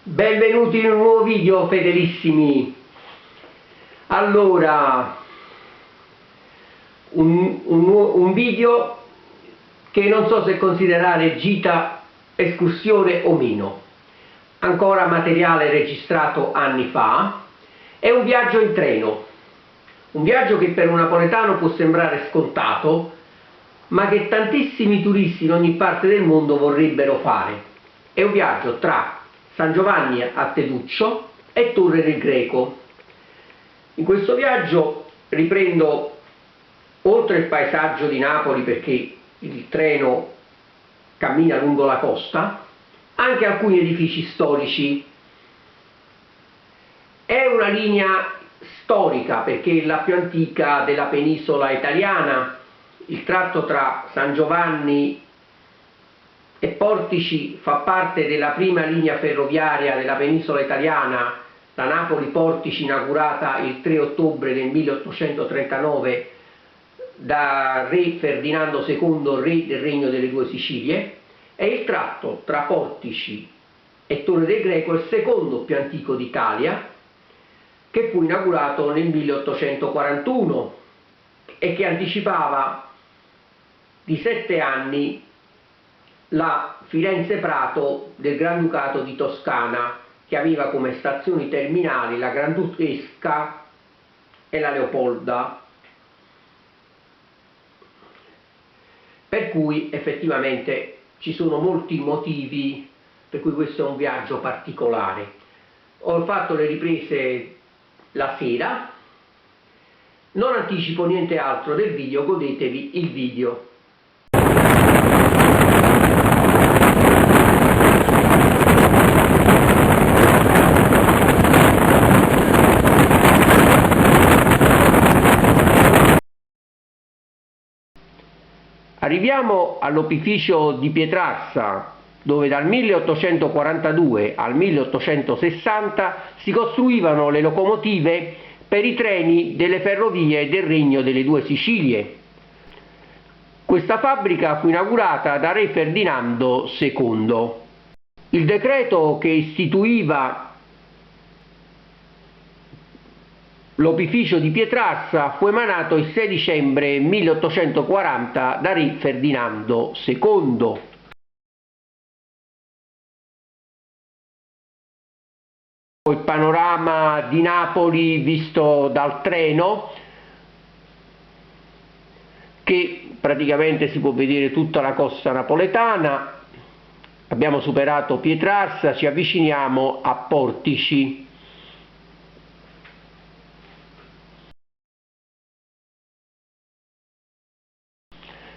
Benvenuti in un nuovo video, fedelissimi. Allora, un video che non so se considerare gita, escursione o meno. Ancora materiale registrato anni fa. È un viaggio in treno, un viaggio che per un napoletano può sembrare scontato, ma che tantissimi turisti in ogni parte del mondo vorrebbero fare. È un viaggio tra San Giovanni a Teduccio e Torre del Greco. In questo viaggio riprendo, oltre il paesaggio di Napoli, perché il treno cammina lungo la costa, anche alcuni edifici storici. È una linea storica perché è la più antica della penisola italiana. Il tratto tra San Giovanni e Portici fa parte della prima linea ferroviaria della penisola italiana, la Napoli-Portici, inaugurata il 3 ottobre del 1839 da re Ferdinando II, re del Regno delle Due Sicilie. E il tratto tra Portici e Torre del Greco è il secondo più antico d'Italia, che fu inaugurato nel 1841 e che anticipava di 7 anni la Firenze-Prato del Granducato di Toscana, che aveva come stazioni terminali la Granduchesca e la Leopolda. Per cui effettivamente ci sono molti motivi per cui questo è un viaggio particolare. Ho fatto le riprese la sera, non anticipo niente altro del video, godetevi il video. Arriviamo all'opificio di Pietrarsa, dove dal 1842 al 1860 si costruivano le locomotive per i treni delle ferrovie del Regno delle Due Sicilie. Questa fabbrica fu inaugurata da re Ferdinando II. Il decreto che istituiva l'opificio di Pietrarsa fu emanato il 6 dicembre 1840 da re Ferdinando II. Il panorama di Napoli visto dal treno, che praticamente si può vedere tutta la costa napoletana. Abbiamo superato Pietrarsa, ci avviciniamo a Portici.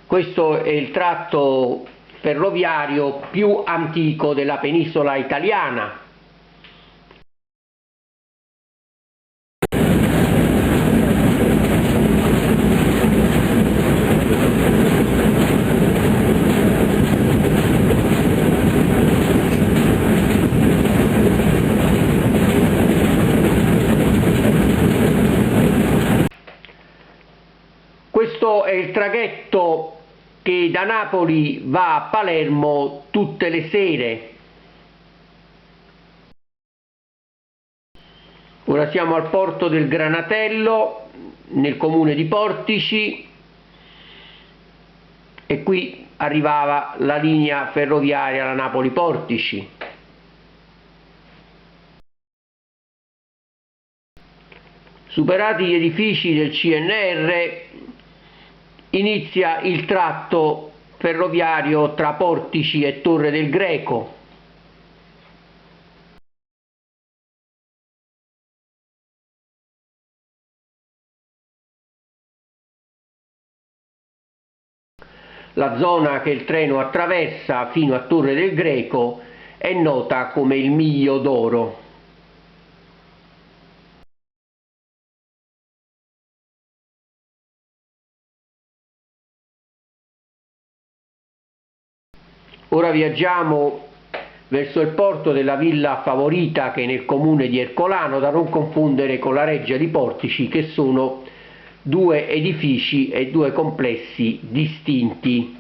Questo è il tratto ferroviario più antico della penisola italiana. Questo è il traghetto che da Napoli va a Palermo tutte le sere. Ora siamo al porto del Granatello, nel comune di Portici, e qui arrivava la linea ferroviaria, la Napoli-Portici. Superati gli edifici del CNR, inizia il tratto ferroviario tra Portici e Torre del Greco. La zona che il treno attraversa fino a Torre del Greco è nota come il Miglio d'Oro. Ora viaggiamo verso il porto della Villa Favorita, che è nel comune di Ercolano, da non confondere con la Reggia di Portici, che sono due edifici e due complessi distinti.